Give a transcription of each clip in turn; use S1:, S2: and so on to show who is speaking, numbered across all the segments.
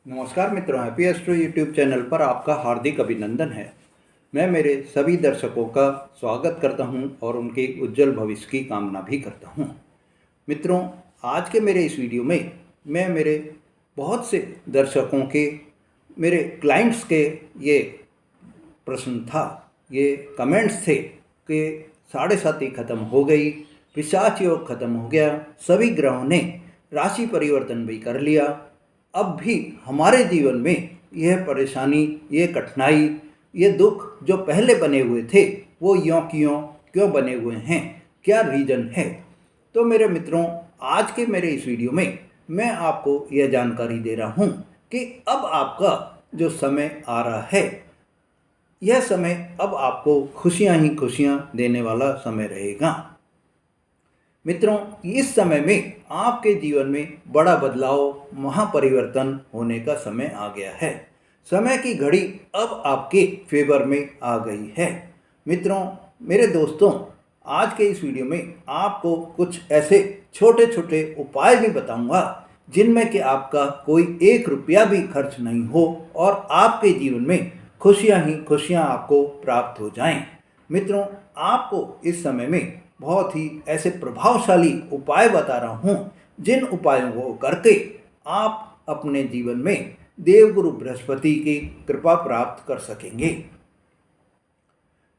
S1: नमस्कार मित्रों, happy astro YouTube channel पर आपका हार्दिक अभिनंदन है। मैं मेरे सभी दर्शकों का स्वागत करता हूं और उनके उज्जवल भविष्य की कामना भी करता हूं। मित्रों, आज के मेरे इस वीडियो में मैं मेरे बहुत से दर्शकों के, मेरे क्लाइंट्स के ये प्रश्न था, ये कमेंट्स थे कि 7.5 खत्म हो गई, पिशाच योग खत्म हो गया, सभी ग्रहों ने राशि परिवर्तन भी कर लिया, अब भी हमारे जीवन में यह परेशानी, ये कठिनाई, ये दुख जो पहले बने हुए थे वो यों की यों क्यों बने हुए हैं, क्या रीज़न है। तो मेरे मित्रों, आज के मेरे इस वीडियो में मैं आपको यह जानकारी दे रहा हूँ कि अब आपका जो समय आ रहा है, यह समय अब आपको खुशियाँ ही खुशियाँ देने वाला समय रहेगा। मित्रों, इस समय में आपके जीवन में बड़ा बदलाव, महापरिवर्तन होने का समय आ गया है। समय की घड़ी अब आपके फेवर में आ गई है। मित्रों, मेरे दोस्तों, आज के इस वीडियो में आपको कुछ ऐसे छोटे छोटे उपाय भी बताऊंगा जिनमें कि आपका कोई 1 रुपया भी खर्च नहीं हो और आपके जीवन में खुशियां ही खुशियां आपको प्राप्त हो जाएं। मित्रों, आपको इस समय में बहुत ही ऐसे प्रभावशाली उपाय बता रहा हूँ जिन उपायों को करके आप अपने जीवन में देवगुरु बृहस्पति की कृपा प्राप्त कर सकेंगे।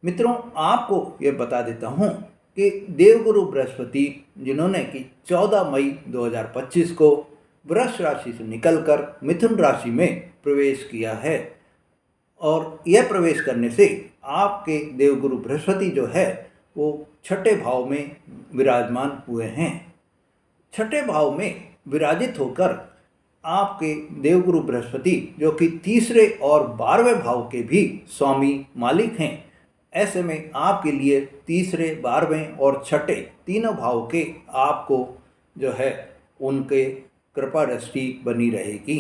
S1: मित्रों, आपको ये बता देता हूँ कि देवगुरु बृहस्पति जिन्होंने कि 14 मई 2025 को वृष राशि से निकलकर मिथुन राशि में प्रवेश किया है और यह प्रवेश करने से आपके देवगुरु बृहस्पति जो है वो छठे भाव में विराजमान हुए हैं। छठे भाव में विराजित होकर आपके देवगुरु बृहस्पति जो कि तीसरे और 12वें भाव के भी स्वामी मालिक हैं, ऐसे में आपके लिए तीसरे, 12वें और छठे तीनों भाव के आपको जो है उनके कृपा दृष्टि बनी रहेगी।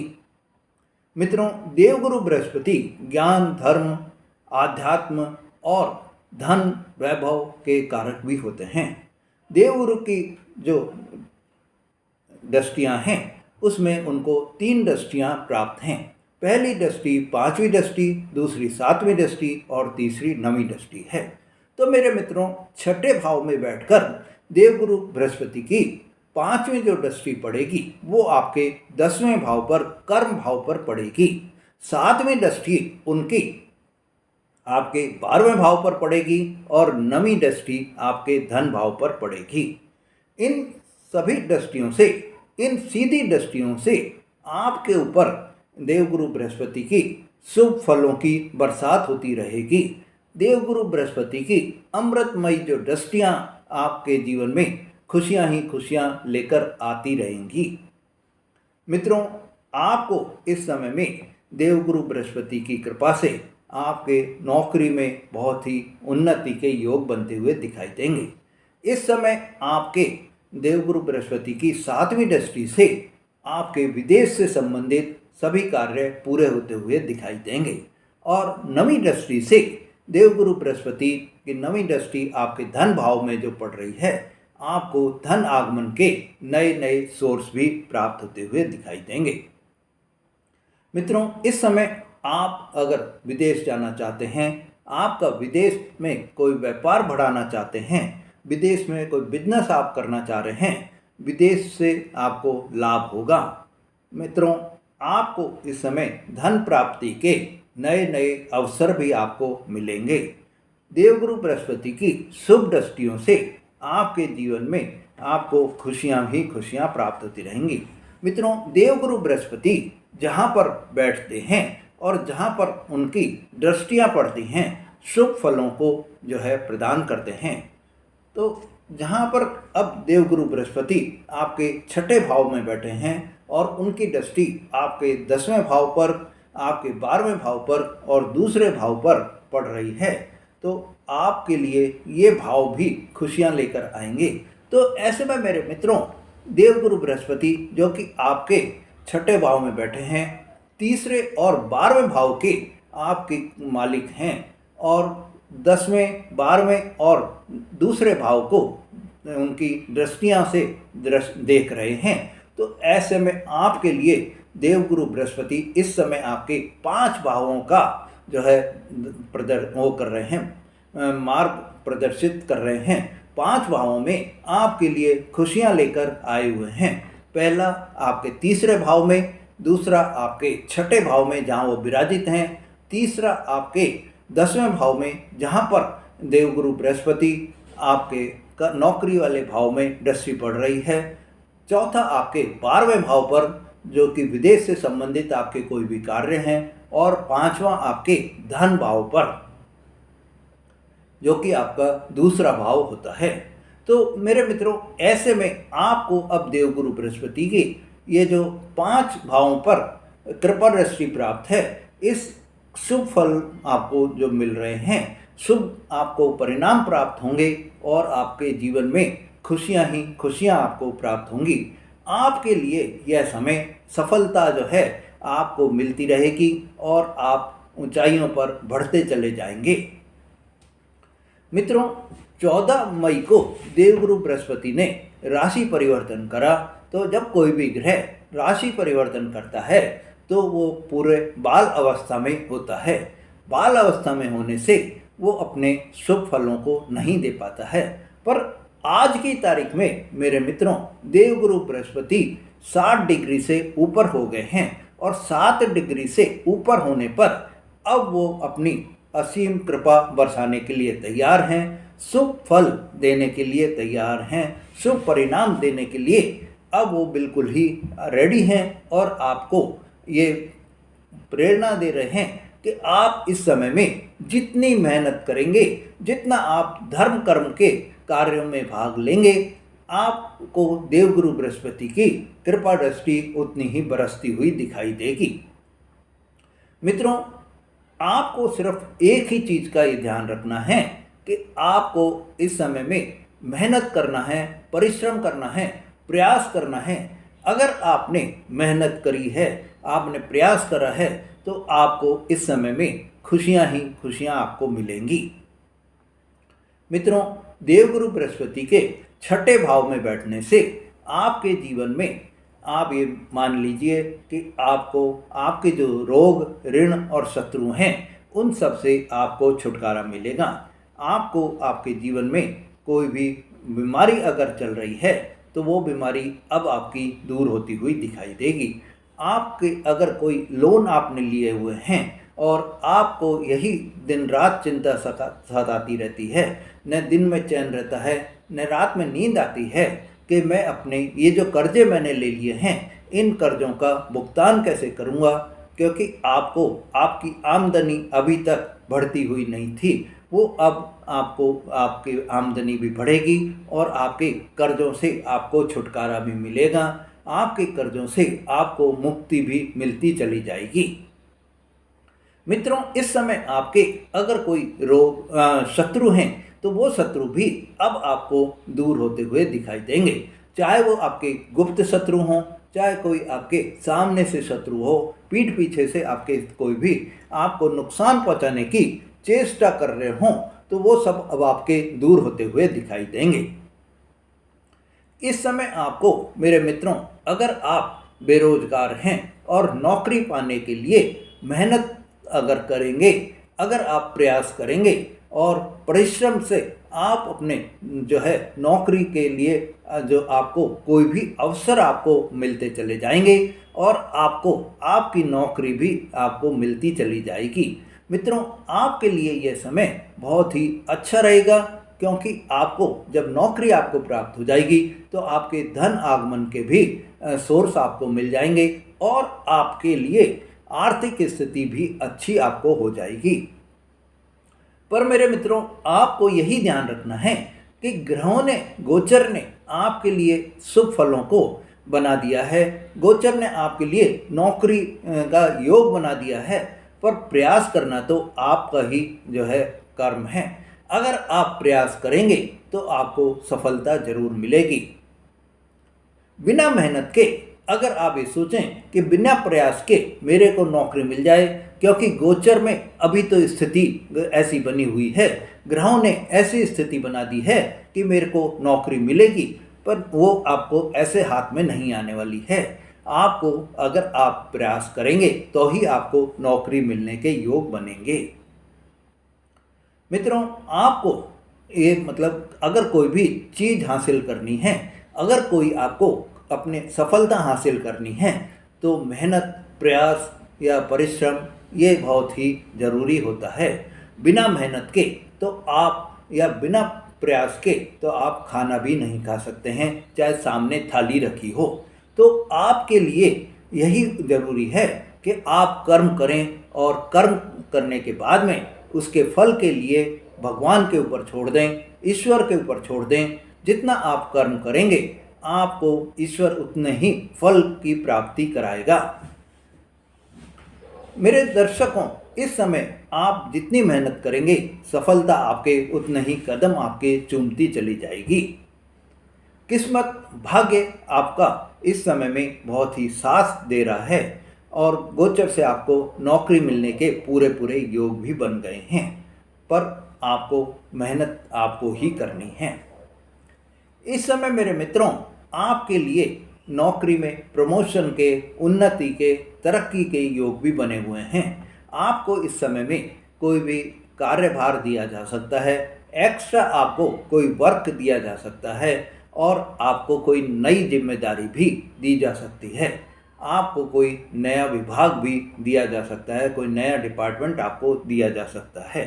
S1: मित्रों, देवगुरु बृहस्पति ज्ञान, धर्म, आध्यात्म और धन, वैभव के कारक भी होते हैं। देवगुरु की जो दृष्टियां हैं उसमें उनको 3 दृष्टियां प्राप्त हैं। पहली दृष्टि 5वीं दृष्टि, दूसरी 7वीं दृष्टि और तीसरी 9वीं दृष्टि है। तो मेरे मित्रों, छठे भाव में बैठकर देवगुरु बृहस्पति की 5वीं जो दृष्टि पड़ेगी वो आपके 10वें भाव पर, कर्म भाव पर पड़ेगी। 7वीं दृष्टि उनकी आपके 12वें भाव पर पड़ेगी और 9वीं दृष्टि आपके धन भाव पर पड़ेगी। इन सभी दृष्टियों से, इन सीधी दृष्टियों से आपके ऊपर देवगुरु बृहस्पति की शुभ फलों की बरसात होती रहेगी। देवगुरु बृहस्पति की अमृतमयी जो दृष्टियां आपके जीवन में खुशियां ही खुशियां लेकर आती रहेंगी। मित्रों, आपको इस समय में देवगुरु बृहस्पति की कृपा से आपके नौकरी में बहुत ही उन्नति के योग बनते हुए दिखाई देंगे। इस समय आपके देवगुरु बृहस्पति की 7वीं दृष्टि से आपके विदेश से संबंधित सभी कार्य पूरे होते हुए दिखाई देंगे और 9वीं दृष्टि से देवगुरु बृहस्पति की 9वीं दृष्टि आपके धन भाव में जो पड़ रही है, आपको धन आगमन के नए नए सोर्स भी प्राप्त होते हुए दिखाई देंगे। मित्रों, इस समय आप अगर विदेश जाना चाहते हैं, आपका विदेश में कोई व्यापार बढ़ाना चाहते हैं, विदेश में कोई बिजनेस आप करना चाह रहे हैं, विदेश से आपको लाभ होगा। मित्रों, आपको इस समय धन प्राप्ति के नए नए अवसर भी आपको मिलेंगे। देवगुरु बृहस्पति की शुभ दृष्टियों से आपके जीवन में आपको खुशियां ही खुशियां प्राप्त होती रहेंगी। मित्रों, देवगुरु बृहस्पति जहाँ पर बैठते हैं और जहाँ पर उनकी दृष्टियाँ पड़ती हैं, शुभ फलों को जो है प्रदान करते हैं। तो जहाँ पर अब देवगुरु बृहस्पति आपके छठे भाव में बैठे हैं और उनकी दृष्टि आपके 10वें भाव पर, आपके 12वें भाव पर और दूसरे भाव पर पड़ रही है, तो आपके लिए ये भाव भी खुशियाँ लेकर आएंगे। तो ऐसे में मेरे मित्रों, देवगुरु बृहस्पति जो कि आपके छठे भाव में बैठे हैं, तीसरे और 12वें भाव के आपके मालिक हैं और 10वें, 12वें और दूसरे भाव को उनकी दृष्टियां से देख रहे हैं, तो ऐसे में आपके लिए देवगुरु बृहस्पति इस समय आपके 5 भावों का जो है वो कर रहे हैं, मार्ग प्रदर्शित कर रहे हैं। 5 भावों में आपके लिए खुशियां लेकर आए हुए हैं। पहला आपके तीसरे भाव में, दूसरा आपके छठे भाव में जहाँ वो विराजित हैं, तीसरा आपके 10वें भाव में जहाँ पर देवगुरु बृहस्पति आपके नौकरी वाले भाव में दृष्टि पड़ रही है, चौथा आपके 12वें भाव पर जो कि विदेश से संबंधित आपके कोई भी कार्य हैं, और 5वां आपके धन भाव पर जो कि आपका दूसरा भाव होता है। तो मेरे मित्रों, ऐसे में आपको अब देवगुरु बृहस्पति के ये जो 5 भावों पर कृपा दृष्टि प्राप्त है, इस शुभ फल आपको जो मिल रहे हैं, शुभ आपको परिणाम प्राप्त होंगे और आपके जीवन में खुशियां ही खुशियां आपको प्राप्त होंगी। आपके लिए यह समय सफलता जो है आपको मिलती रहेगी और आप ऊंचाइयों पर बढ़ते चले जाएंगे। मित्रों, 14 मई को देवगुरु बृहस्पति ने राशि परिवर्तन करा। तो जब कोई भी ग्रह राशि परिवर्तन करता है तो वो पूरे बाल अवस्था में होता है। बाल अवस्था में होने से वो अपने शुभ फलों को नहीं दे पाता है। पर आज की तारीख में मेरे मित्रों, देवगुरु बृहस्पति 60 डिग्री से ऊपर हो गए हैं और 7 डिग्री से ऊपर होने पर अब वो अपनी असीम कृपा बरसाने के लिए तैयार हैं, शुभ फल देने के लिए तैयार हैं, शुभ परिणाम देने के लिए अब वो बिल्कुल ही रेडी हैं और आपको ये प्रेरणा दे रहे हैं कि आप इस समय में जितनी मेहनत करेंगे, जितना आप धर्म कर्म के कार्यों में भाग लेंगे, आपको देवगुरु बृहस्पति की कृपा दृष्टि उतनी ही बरसती हुई दिखाई देगी। मित्रों, आपको सिर्फ एक ही चीज का ये ध्यान रखना है कि आपको इस समय में मेहनत करना है, परिश्रम करना है, प्रयास करना है। अगर आपने मेहनत करी है, आपने प्रयास करा है, तो आपको इस समय में खुशियां ही खुशियां आपको मिलेंगी। मित्रों, देवगुरु बृहस्पति के छठे भाव में बैठने से आपके जीवन में आप ये मान लीजिए कि आपको आपके जो रोग, ऋण और शत्रु हैं, उन सब से आपको छुटकारा मिलेगा। आपको आपके जीवन में कोई भी बीमारी अगर चल रही है तो वो बीमारी अब आपकी दूर होती हुई दिखाई देगी। आपके अगर कोई लोन आपने लिए हुए हैं और आपको यही दिन रात चिंता सताती रहती है, न दिन में चैन रहता है, न रात में नींद आती है कि मैं अपने ये जो कर्जे मैंने ले लिए हैं, इन कर्जों का भुगतान कैसे करूँगा, क्योंकि आपको आपकी आमदनी अभी तक बढ़ती हुई नहीं थी, वो अब आपको आपकी आमदनी भी बढ़ेगी और आपके कर्जों से आपको छुटकारा भी मिलेगा। आपके कर्जों से आपको मुक्ति भी मिलती चली जाएगी। मित्रों, इस समय आपके अगर कोई रोग शत्रु हैं तो वो शत्रु भी अब आपको दूर होते हुए दिखाई देंगे। चाहे वो आपके गुप्त शत्रु हों, चाहे कोई आपके सामने से शत्रु हो, पीठ पीछे से आपके कोई भी आपको नुकसान पहुंचाने की चेष्टा कर रहे हों, तो वो सब अब आपके दूर होते हुए दिखाई देंगे। इस समय आपको मेरे मित्रों, अगर आप बेरोजगार हैं और नौकरी पाने के लिए मेहनत अगर करेंगे, अगर आप प्रयास करेंगे और परिश्रम से आप अपने जो है नौकरी के लिए जो आपको कोई भी अवसर आपको मिलते चले जाएंगे और आपको आपकी नौकरी भी आपको मिलती चली जाएगी। मित्रों, आपके लिए यह समय बहुत ही अच्छा रहेगा, क्योंकि आपको जब नौकरी आपको प्राप्त हो जाएगी तो आपके धन आगमन के भी सोर्स आपको मिल जाएंगे और आपके लिए आर्थिक स्थिति भी अच्छी आपको हो जाएगी। पर मेरे मित्रों, आपको यही ध्यान रखना है कि ग्रहों ने, गोचर ने आपके लिए शुभ फलों को बना दिया है। गोचर ने आपके लिए नौकरी का योग बना दिया है, पर प्रयास करना तो आपका ही जो है कर्म है। अगर आप प्रयास करेंगे तो आपको सफलता जरूर मिलेगी। बिना मेहनत के अगर आप ये सोचें कि बिना प्रयास के मेरे को नौकरी मिल जाए, क्योंकि गोचर में अभी तो स्थिति ऐसी बनी हुई है, ग्रहों ने ऐसी स्थिति बना दी है कि मेरे को नौकरी मिलेगी, पर वो आपको ऐसे हाथ में नहीं आने वाली है। आपको अगर आप प्रयास करेंगे तो ही आपको नौकरी मिलने के योग बनेंगे। मित्रों, आपको ये मतलब अगर कोई भी चीज़ हासिल करनी है, अगर कोई आपको अपने सफलता हासिल करनी है, तो मेहनत, प्रयास या परिश्रम ये बहुत ही ज़रूरी होता है। बिना मेहनत के तो आप या बिना प्रयास के तो आप खाना भी नहीं खा सकते हैं, चाहे सामने थाली रखी हो। तो आपके लिए यही ज़रूरी है कि आप कर्म करें और कर्म करने के बाद में उसके फल के लिए भगवान के ऊपर छोड़ दें, ईश्वर के ऊपर छोड़ दें। जितना आप कर्म करेंगे आपको ईश्वर उतने ही फल की प्राप्ति कराएगा। मेरे दर्शकों, इस समय आप जितनी मेहनत करेंगे सफलता आपके उतने ही कदम आपके चूमती चली जाएगी। किस्मत, भाग्य आपका इस समय में बहुत ही साथ दे रहा है और गोचर से आपको नौकरी मिलने के पूरे पूरे योग भी बन गए हैं, पर आपको मेहनत आपको ही करनी है। इस समय मेरे मित्रों, आपके लिए नौकरी में प्रमोशन के, उन्नति के, तरक्की के योग भी बने हुए हैं। आपको इस समय में कोई भी कार्यभार दिया जा सकता है, एक्स्ट्रा आपको कोई वर्क दिया जा सकता है और आपको कोई नई जिम्मेदारी भी दी जा सकती है। आपको कोई नया विभाग भी दिया जा सकता है, कोई नया डिपार्टमेंट आपको दिया जा सकता है।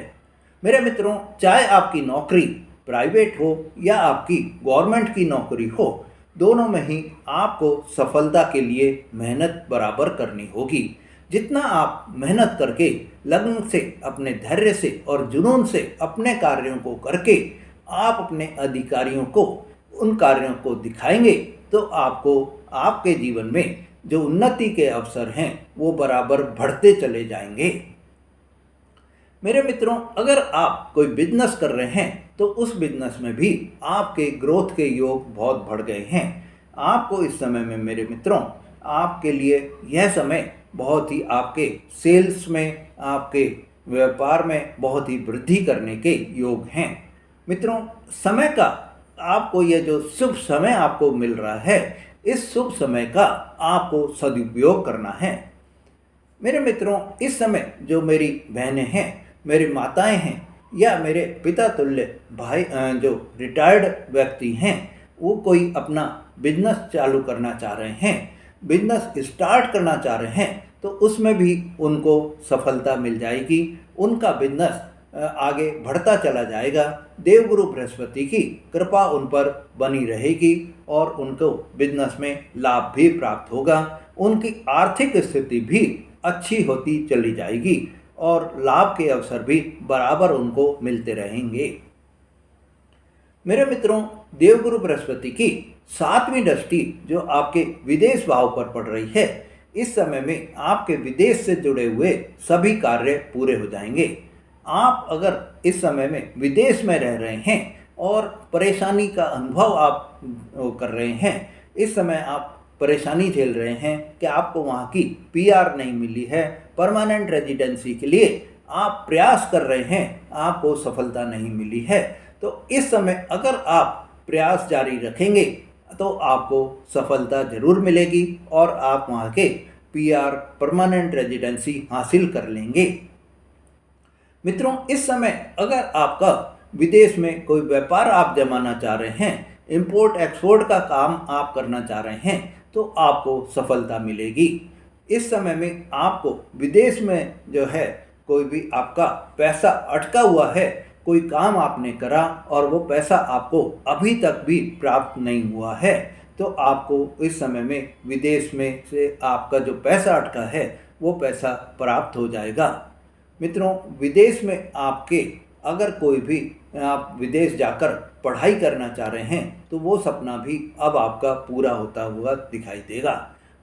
S1: मेरे मित्रों, चाहे आपकी नौकरी प्राइवेट हो या आपकी गवर्नमेंट की नौकरी हो, दोनों में ही आपको सफलता के लिए मेहनत बराबर करनी होगी। जितना आप मेहनत करके, लगन से, अपने धैर्य से और जुनून से अपने कार्यों को करके आप अपने अधिकारियों को उन कार्यों को दिखाएंगे, तो आपको आपके जीवन में जो उन्नति के अवसर हैं वो बराबर बढ़ते चले जाएंगे। मेरे मित्रों, अगर आप कोई बिजनेस कर रहे हैं तो उस बिजनेस में भी आपके ग्रोथ के योग बहुत बढ़ गए हैं। आपको इस समय में मेरे मित्रों, आपके लिए यह समय बहुत ही आपके सेल्स में, आपके व्यापार में बहुत ही वृद्धि करने के योग हैं। मित्रों, समय का आपको यह जो शुभ समय आपको मिल रहा है, इस शुभ समय का आपको सदुपयोग करना है। मेरे मित्रों, इस समय जो मेरी बहनें हैं, मेरी माताएं हैं या मेरे पिता तुल्य भाई जो रिटायर्ड व्यक्ति हैं, वो कोई अपना बिजनेस चालू करना चाह रहे हैं, बिजनेस स्टार्ट करना चाह रहे हैं, तो उसमें भी उनको सफलता मिल जाएगी। उनका बिजनेस आगे बढ़ता चला जाएगा। देवगुरु बृहस्पति की कृपा उन पर बनी रहेगी और उनको बिजनेस में लाभ भी प्राप्त होगा। उनकी आर्थिक स्थिति भी अच्छी होती चली जाएगी और लाभ के अवसर भी बराबर उनको मिलते रहेंगे। मेरे मित्रों, देवगुरु बृहस्पति की 7वीं दृष्टि जो आपके विदेश भाव पर पड़ रही है, इस समय में आपके विदेश से जुड़े हुए सभी कार्य पूरे हो जाएंगे। आप अगर इस समय में विदेश में रह रहे हैं और परेशानी का अनुभव आप कर रहे हैं, इस समय आप परेशानी झेल रहे हैं कि आपको वहाँ की पीआर नहीं मिली है, परमानेंट रेजिडेंसी के लिए आप प्रयास कर रहे हैं, आपको सफलता नहीं मिली है, तो इस समय अगर आप प्रयास जारी रखेंगे तो आपको सफलता जरूर मिलेगी और आप वहाँ के पीआर, परमानेंट रेजिडेंसी हासिल कर लेंगे। मित्रों, इस समय अगर आपका विदेश में कोई व्यापार आप जमाना चाह रहे हैं, इंपोर्ट एक्सपोर्ट का काम आप करना चाह रहे हैं, तो आपको सफलता मिलेगी। इस समय में आपको विदेश में जो है कोई भी आपका पैसा अटका हुआ है, कोई काम आपने करा और वो पैसा आपको अभी तक भी प्राप्त नहीं हुआ है, तो आपको इस समय में विदेश में से आपका जो पैसा अटका है वो पैसा प्राप्त हो जाएगा। मित्रों, विदेश में आपके अगर कोई भी आप विदेश जाकर पढ़ाई करना चाह रहे हैं तो वो सपना भी अब आपका पूरा होता हुआ दिखाई देगा।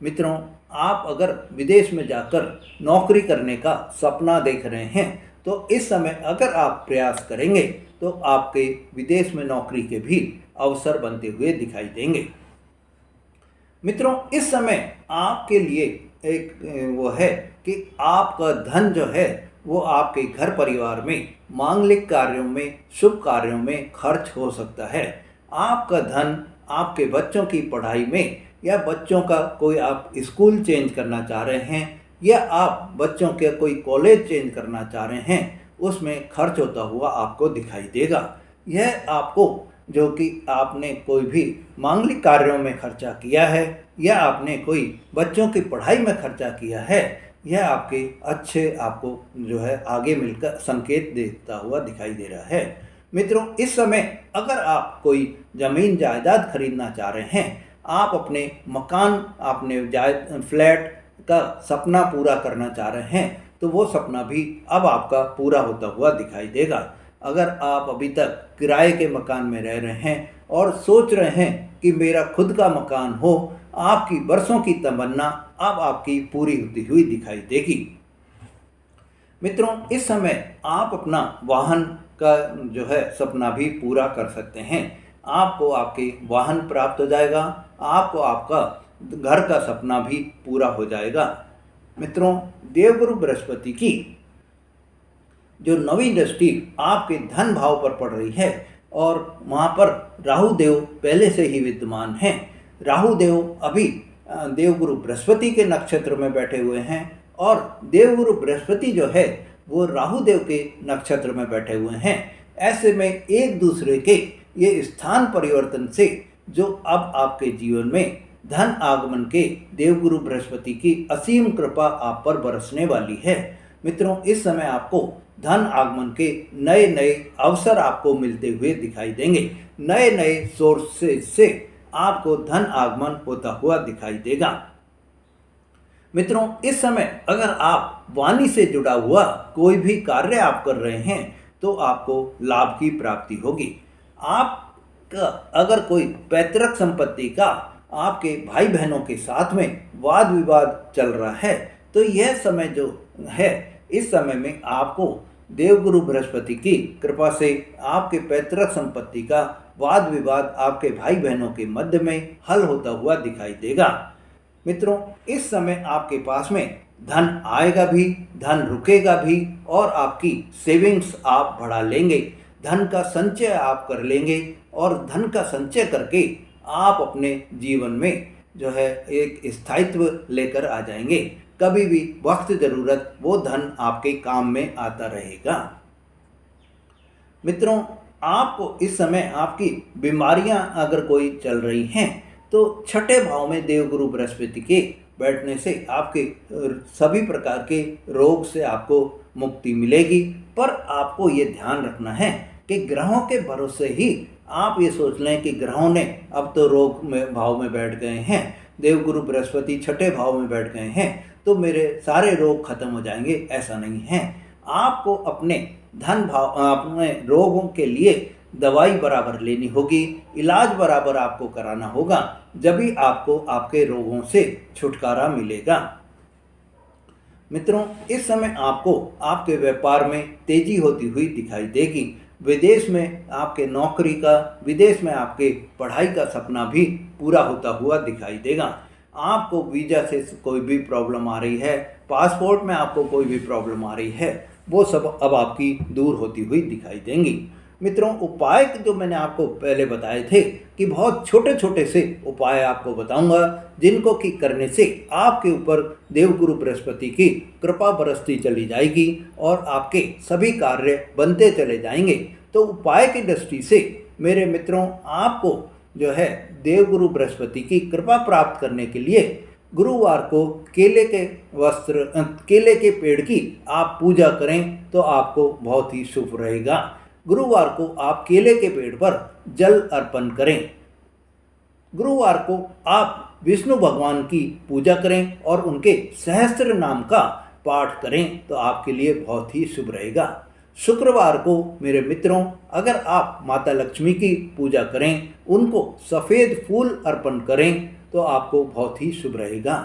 S1: मित्रों, आप अगर विदेश में जाकर नौकरी करने का सपना देख रहे हैं तो इस समय अगर आप प्रयास करेंगे तो आपके विदेश में नौकरी के भी अवसर बनते हुए दिखाई देंगे। मित्रों, इस समय आपके लिए एक वो है कि आपका धन जो है वो आपके घर परिवार में मांगलिक कार्यों में, शुभ कार्यों में खर्च हो सकता है। आपका धन आपके बच्चों की पढ़ाई में या बच्चों का कोई आप स्कूल चेंज करना चाह रहे हैं या आप बच्चों के कोई कॉलेज चेंज करना चाह रहे हैं, उसमें खर्च होता हुआ आपको दिखाई देगा। यह आपको जो कि आपने कोई भी मांगलिक कार्यों में खर्चा किया है या आपने कोई बच्चों की पढ़ाई में खर्चा किया है, यह आपके अच्छे आपको जो है आगे मिलकर संकेत देता हुआ दिखाई दे रहा है। मित्रों, इस समय अगर आप कोई ज़मीन जायदाद खरीदना चाह रहे हैं, आप अपने मकान अपने फ्लैट का सपना पूरा करना चाह रहे हैं, तो वो सपना भी अब आपका पूरा होता हुआ दिखाई देगा। अगर आप अभी तक किराए के मकान में रह रहे हैं और सोच रहे हैं कि मेरा खुद का मकान हो, आपकी बरसों की तमन्ना अब आपकी पूरी होती हुई दिखाई देगी। मित्रों, इस समय आप अपना वाहन का जो है सपना भी पूरा कर सकते हैं। आपको आपके वाहन प्राप्त हो जाएगा, आपको आपका घर का सपना भी पूरा हो जाएगा। मित्रों, देवगुरु बृहस्पति की जो नवी दृष्टि आपके धन भाव पर पड़ रही है और वहाँ पर राहु देव पहले से ही विद्यमान हैं। राहु देव अभी देवगुरु बृहस्पति के नक्षत्र में बैठे हुए हैं और देवगुरु बृहस्पति जो है वो राहु देव के नक्षत्र में बैठे हुए हैं। ऐसे में एक दूसरे के ये स्थान परिवर्तन से जो अब आपके जीवन में धन आगमन के देवगुरु बृहस्पति की असीम कृपा आप पर बरसने वाली है। मित्रों, इस समय आपको धन आगमन के नए नए अवसर आपको मिलते हुए दिखाई देंगे। नए नए सोर्सेज से आपको धन आगमन होता हुआ दिखाई देगा। मित्रों, इस समय अगर आप वाणी से जुड़ा हुआ कोई भी कार्य आप कर रहे हैं तो आपको लाभ की प्राप्ति होगी। आपका अगर कोई पैतृक संपत्ति का आपके भाई बहनों के साथ में वाद विवाद चल रहा है, तो यह समय जो है, इस समय में आपको देवगुरु बृहस्पति की कृपा से आपके पैतृक संपत्ति का वाद विवाद आपके भाई बहनों के मध्य में हल होता हुआ दिखाई देगा। मित्रों, इस समय आपके पास में धन आएगा भी, धन रुकेगा भी और आपकी सेविंग्स आप बढ़ा लेंगे। धन का संचय आप कर लेंगे और धन का संचय करके आप अपने जीवन में जो है एक स्थायित्व लेकर आ जाएंगे। कभी भी वक्त ज़रूरत वो धन आपके काम में आता रहेगा। मित्रों, आपको इस समय आपकी बीमारियां अगर कोई चल रही हैं तो छठे भाव में देवगुरु बृहस्पति के बैठने से आपके सभी प्रकार के रोग से आपको मुक्ति मिलेगी। पर आपको ये ध्यान रखना है कि ग्रहों के भरोसे ही आप ये सोच लें कि ग्रहों ने अब तो रोग में भाव में बैठ गए हैं, देवगुरु बृहस्पति छठे भाव में बैठ गए हैं तो मेरे सारे रोग खत्म हो जाएंगे, ऐसा नहीं है। आपको अपने धन भाव अपने रोगों के लिए दवाई बराबर लेनी होगी, इलाज बराबर आपको कराना होगा, जब भी आपको आपके रोगों से छुटकारा मिलेगा। मित्रों, इस समय आपको आपके व्यापार में तेजी होती हुई दिखाई देगी। विदेश में आपके नौकरी का, विदेश में आपके पढ़ाई का सपना भी पूरा होता हुआ दिखाई देगा। आपको वीज़ा से कोई भी प्रॉब्लम आ रही है, पासपोर्ट में आपको कोई भी प्रॉब्लम आ रही है, वो सब अब आपकी दूर होती हुई दिखाई देंगी। मित्रों, उपाय जो मैंने आपको पहले बताए थे कि बहुत छोटे छोटे से उपाय आपको बताऊंगा जिनको कि करने से आपके ऊपर देवगुरु बृहस्पति की कृपा बरसती चली जाएगी और आपके सभी कार्य बनते चले जाएंगे। तो उपाय की दृष्टि से मेरे मित्रों, आपको जो है देवगुरु बृहस्पति की कृपा प्राप्त करने के लिए गुरुवार को केले के पेड़ की आप पूजा करें तो आपको बहुत ही शुभ रहेगा। गुरुवार को आप केले के पेड़ पर जल अर्पण करें। गुरुवार को आप विष्णु भगवान की पूजा करें और उनके सहस्त्र नाम का पाठ करें तो आपके लिए बहुत ही शुभ रहेगा। शुक्रवार को मेरे मित्रों, अगर आप माता लक्ष्मी की पूजा करें, उनको सफ़ेद फूल अर्पण करें तो आपको बहुत ही शुभ रहेगा।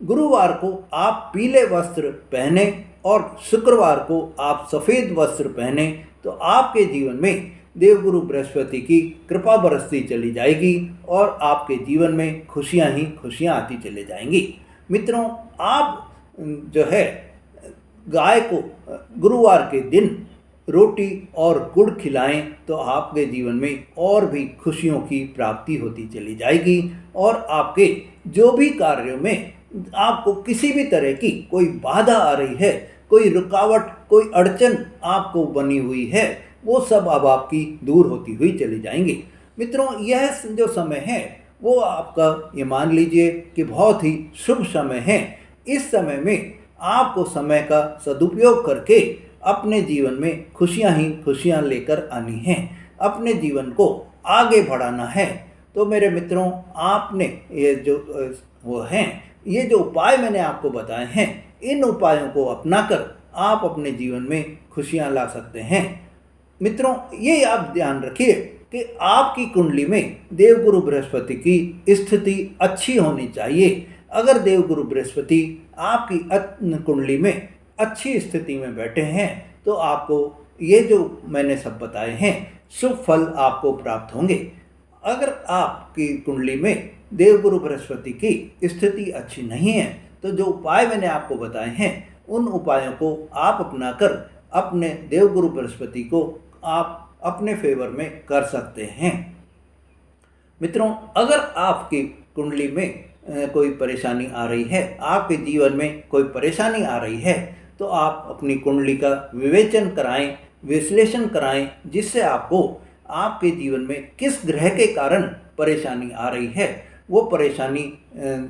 S1: गुरुवार को आप पीले वस्त्र पहने और शुक्रवार को आप सफ़ेद वस्त्र पहने तो आपके जीवन में देवगुरु बृहस्पति की कृपा बरसती चली जाएगी और आपके जीवन में खुशियां ही खुशियां आती चले जाएंगी। मित्रों, आप जो है गाय को गुरुवार के दिन रोटी और गुड़ खिलाएं तो आपके जीवन में और भी खुशियों की प्राप्ति होती चली जाएगी और आपके जो भी कार्यों में आपको किसी भी तरह की कोई बाधा आ रही है, कोई रुकावट, कोई अड़चन आपको बनी हुई है, वो सब अब आपकी दूर होती हुई चली जाएंगी। मित्रों, यह जो समय है वो आपका, ये मान लीजिए कि बहुत ही शुभ समय है। इस समय में आपको समय का सदुपयोग करके अपने जीवन में खुशियां ही खुशियां लेकर आनी हैं, अपने जीवन को आगे बढ़ाना है। तो मेरे मित्रों, आपने ये जो वो हैं, ये जो उपाय मैंने आपको बताए हैं, इन उपायों को अपनाकर आप अपने जीवन में खुशियां ला सकते हैं। मित्रों, ये आप ध्यान रखिए कि आपकी कुंडली में देवगुरु बृहस्पति की स्थिति अच्छी होनी चाहिए। अगर देवगुरु बृहस्पति आपकी कुंडली में अच्छी स्थिति में बैठे हैं तो आपको ये जो मैंने सब बताए हैं शुभ फल आपको प्राप्त होंगे। अगर आपकी कुंडली में देवगुरु बृहस्पति की स्थिति अच्छी नहीं है तो जो उपाय मैंने आपको बताए हैं उन उपायों को आप अपनाकर अपने देवगुरु बृहस्पति को आप अपने फेवर में कर सकते हैं। मित्रों, अगर आपकी कुंडली में कोई परेशानी आ रही है, आपके जीवन में कोई परेशानी आ रही है, तो आप अपनी कुंडली का विवेचन कराएं, विश्लेषण कराएं, जिससे आपको आपके जीवन में किस ग्रह के कारण परेशानी आ रही है, वो परेशानी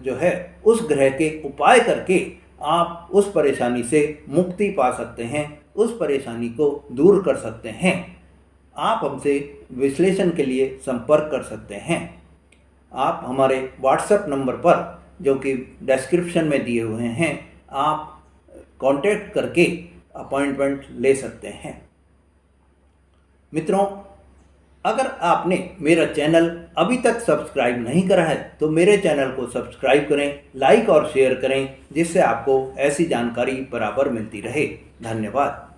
S1: जो है उस ग्रह के उपाय करके आप उस परेशानी से मुक्ति पा सकते हैं, उस परेशानी को दूर कर सकते हैं। आप हमसे विश्लेषण के लिए संपर्क कर सकते हैं। आप हमारे व्हाट्सएप नंबर पर, जो कि डिस्क्रिप्शन में दिए हुए हैं, आप कांटेक्ट करके अपॉइंटमेंट ले सकते हैं। मित्रों, अगर आपने मेरा चैनल अभी तक सब्सक्राइब नहीं करा है तो मेरे चैनल को सब्सक्राइब करें, लाइक और शेयर करें, जिससे आपको ऐसी जानकारी बराबर मिलती रहे। धन्यवाद।